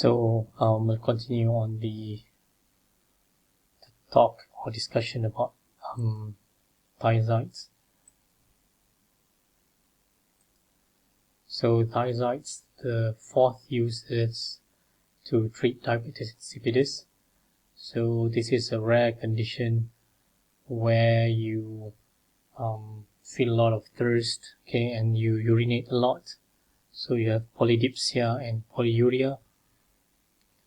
So we'll continue on the talk or discussion about thiazides. So thiazides, the fourth use is to treat diabetes insipidus. So this is a rare condition where you feel a lot of thirst, okay, and you urinate a lot. So you have polydipsia and polyuria.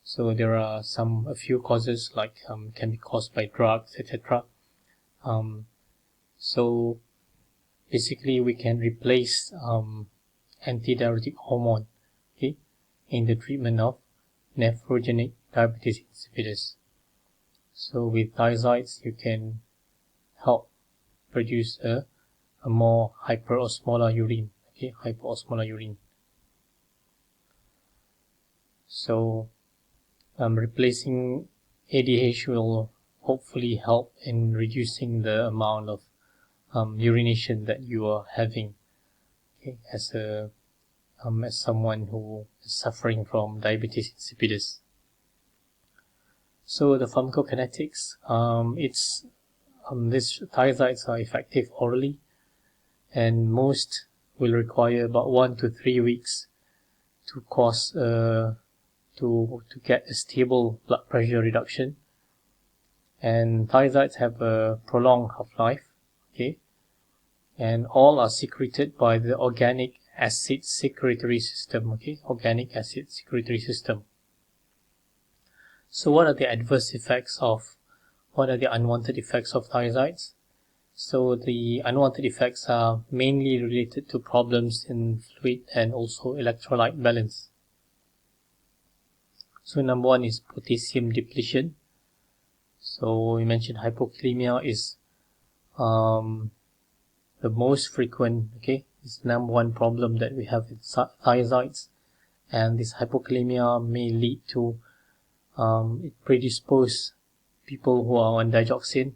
So there are a few causes, like can be caused by drugs, etc. So basically we can replace antidiuretic hormone, okay, in the treatment of nephrogenic diabetes insipidus. So with thiazides you can help produce a more hyperosmolar urine, okay, hyperosmolar urine. So replacing ADH will hopefully help in reducing the amount of urination that you are having, okay, as someone who is suffering from diabetes insipidus. So the pharmacokinetics, these thiazides are effective orally, and most will require about 1 to 3 weeks to cause to get a stable blood pressure reduction. And thiazides have a prolonged half-life, okay, and all are secreted by the organic acid secretory system, okay, organic acid secretory system. So what are the unwanted effects of thiazides? So the unwanted effects are mainly related to problems in fluid and also electrolyte balance. So number one is potassium depletion. So we mentioned hypocalcemia is the most frequent, okay, it's number one problem that we have with thiazides, and this hypocalcemia may lead to it predispose people who are on digoxin,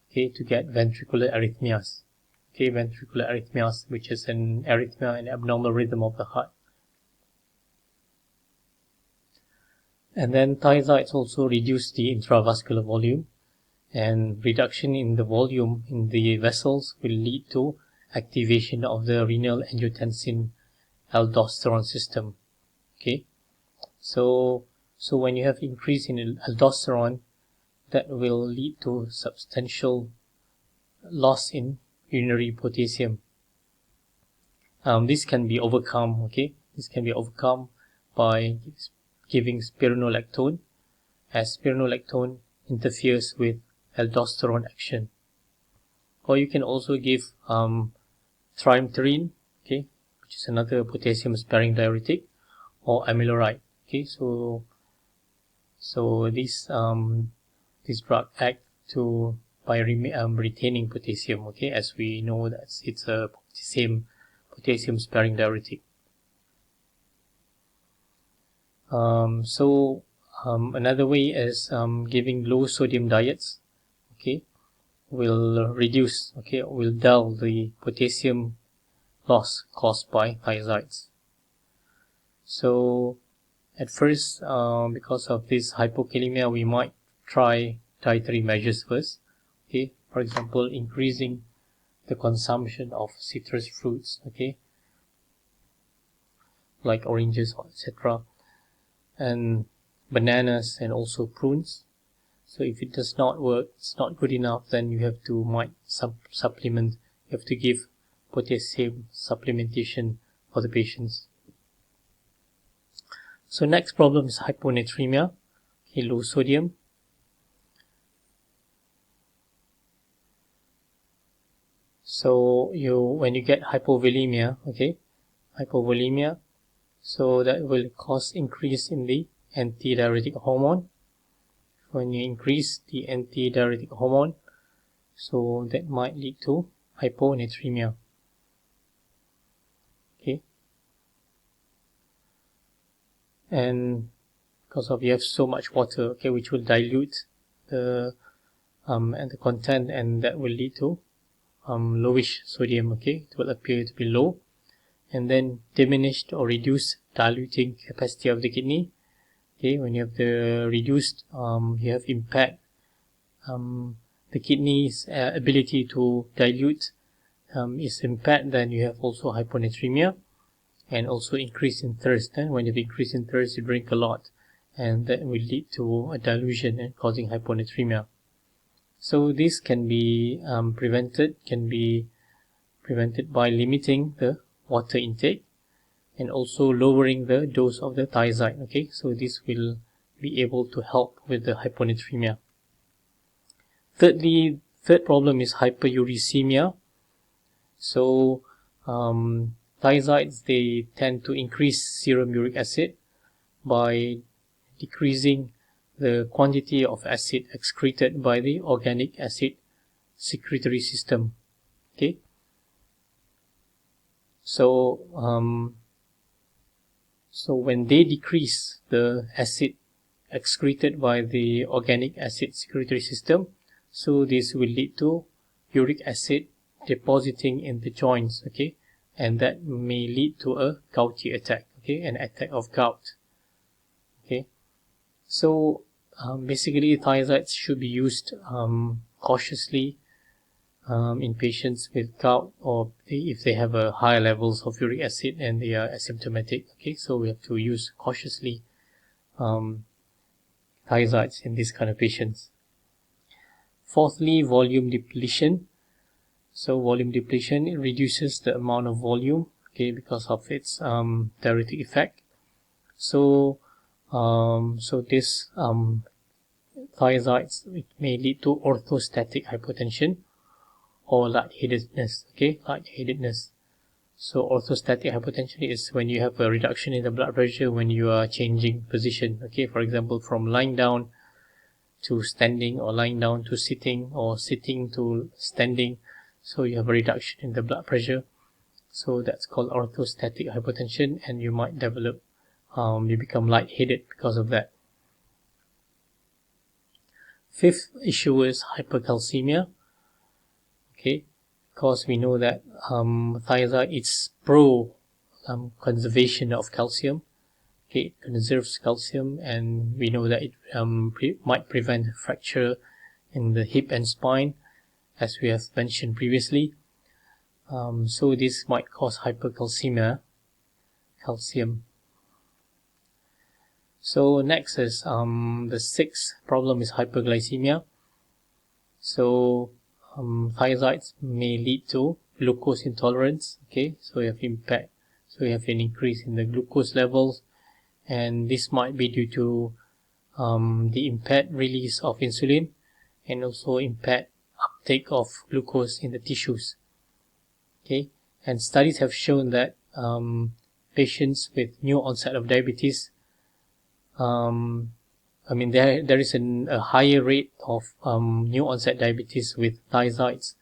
okay, to get ventricular arrhythmias, okay, ventricular arrhythmias, which is an arrhythmia, an abnormal rhythm of the heart. And then thiazides also reduce the intravascular volume, and reduction in the volume in the vessels will lead to activation of the renal angiotensin aldosterone system, okay. So when you have increase in aldosterone, that will lead to substantial loss in urinary potassium. This can be overcome, okay. This can be overcome by giving spironolactone, as spironolactone interferes with aldosterone action. Or you can also give trimethrin, okay, which is another potassium sparing diuretic, or amiloride, okay. So this drug act by retaining potassium, okay, as we know that it's a potassium sparing diuretic. Another way is giving low sodium diets, okay, will dull the potassium loss caused by thiazides. So at first, because of this hypocalcemia, we might try dietary measures first, okay, for example increasing the consumption of citrus fruits, okay, like oranges, etc., and bananas, and also prunes. So if it does not work, it's not good enough, then you have to supplement. You have to give potassium supplementation for the patients. So next problem is hyponatremia, okay, low sodium. So when you get hypovolemia, okay, hypovolemia, so that will cause increase in the antidiuretic hormone. When you increase the antidiuretic hormone, so that might lead to hyponatremia, okay. And because of you have so much water, okay, which will dilute the content, and that will lead to lowish sodium, okay, it will appear to be low, and then diminished or reduced diluting capacity of the kidney, Okay, when you have the reduced, you have impaired the kidney's ability to dilute is impaired, then you have also hyponatremia and also increase in thirst. And when you have increase in thirst, you drink a lot, and that will lead to a dilution and causing hyponatremia. So this can be prevented by limiting the water intake and also lowering the dose of the thiazide. Okay, so this will be able to help with the hyponatremia. Third problem is hyperuricemia. So thiazides, they tend to increase serum uric acid by decreasing the quantity of acid excreted by the organic acid secretory system. Okay, so when they decrease the acid excreted by the organic acid secretory system, so this will lead to uric acid depositing in the joints, okay, and that may lead to a gouty attack, okay, an attack of gout. Okay, so basically thiazides should be used cautiously in patients with gout, or if they have a high levels of uric acid and they are asymptomatic. Okay, so we have to use cautiously thiazides in this kind of patients. Fourthly, volume depletion. So volume depletion, it reduces the amount of volume, okay, because of its diuretic effect. So this thiazides, it may lead to orthostatic hypotension or lightheadedness. Okay, lightheadedness. So orthostatic hypotension is when you have a reduction in the blood pressure when you are changing position. Okay, for example, from lying down to standing, or lying down to sitting, or sitting to standing. So you have a reduction in the blood pressure. So that's called orthostatic hypotension, and you might develop, you become lightheaded because of that. Fifth issue is hypercalcemia. Okay, because we know that thiazide is pro conservation of calcium. Okay, it conserves calcium, and we know that it might prevent fracture in the hip and spine, as we have mentioned previously. So this might cause hypercalcemia, calcium. So next is the sixth problem is hyperglycemia. So thiazides may lead to glucose intolerance. Okay, so you have impact. So you have an increase in the glucose levels, and this might be due to the impaired release of insulin and also impaired uptake of glucose in the tissues. Okay, and studies have shown that patients with new onset of diabetes, there is a higher rate of new onset diabetes with thiazides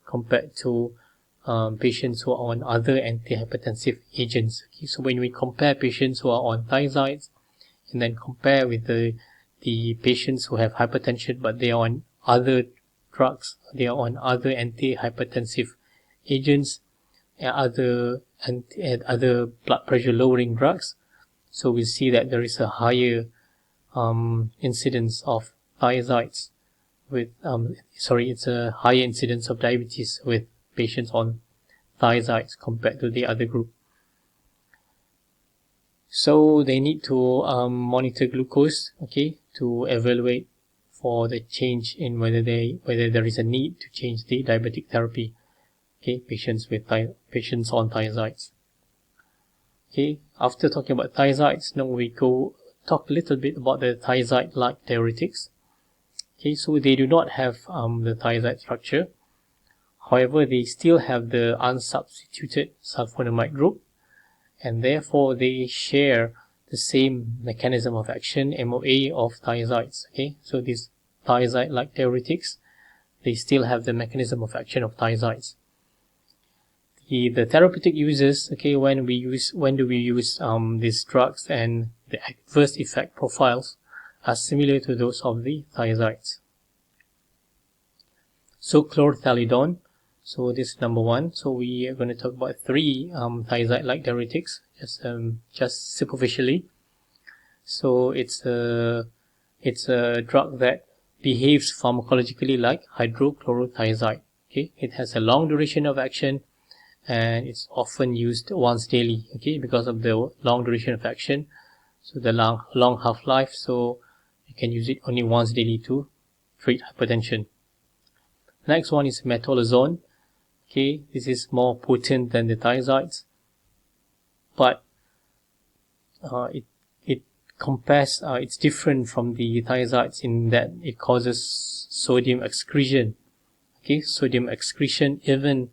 compared to patients who are on other antihypertensive agents. Okay, so when we compare patients who are on thiazides and then compare with the patients who have hypertension but they are on other drugs, they are on other antihypertensive agents and other blood pressure lowering drugs, so we see that there is a higher incidence of thiazides with it's a higher incidence of diabetes with patients on thiazides compared to the other group. So they need to monitor glucose, okay, to evaluate for the change in whether there is a need to change the diabetic therapy. Okay, patients on thiazides. Okay, after talking about thiazides, now we go talk a little bit about the thiazide-like diuretics. Okay, so they do not have the thiazide structure. However, they still have the unsubstituted sulfonamide group, and therefore they share the same mechanism of action, MOA, of thiazides. Okay, so these thiazide-like diuretics, they still have the mechanism of action of thiazides. The therapeutic uses, okay, when do we use these drugs, and the adverse effect profiles are similar to those of the thiazides. So chlorthalidone, so this is number one. So we are going to talk about three thiazide-like diuretics, just superficially. So it's a drug that behaves pharmacologically like hydrochlorothiazide. Okay, it has a long duration of action, and it's often used once daily. Okay, because of the long duration of action, so the long half-life, so you can use it only once daily to treat hypertension. Next one is Methylazone. Okay, this is more potent than the thiazides, but it's different from the thiazides in that it causes sodium excretion. Okay, sodium excretion even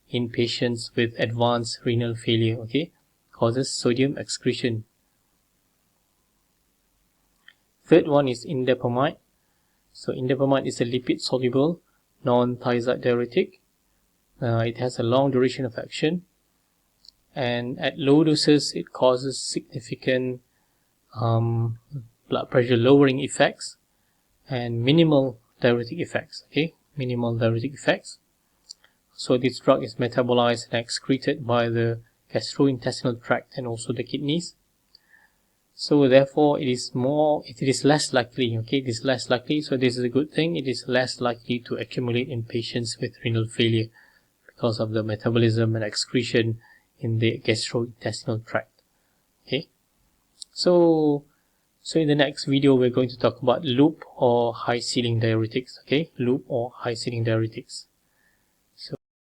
in patients with advanced renal failure. Okay, causes sodium excretion. Third one is indapamide. So indapamide is a lipid-soluble non-thiazide diuretic. It has a long duration of action, and at low doses it causes significant blood pressure lowering effects and minimal diuretic effects. Okay, minimal diuretic effects. So this drug is metabolized and excreted by the gastrointestinal tract and also the kidneys. So therefore it is less likely. Okay, it is less likely. So this is a good thing. It is less likely to accumulate in patients with renal failure because of the metabolism and excretion in the gastrointestinal tract. Okay, so in the next video we're going to talk about loop or high ceiling diuretics. Okay, loop or high ceiling diuretics.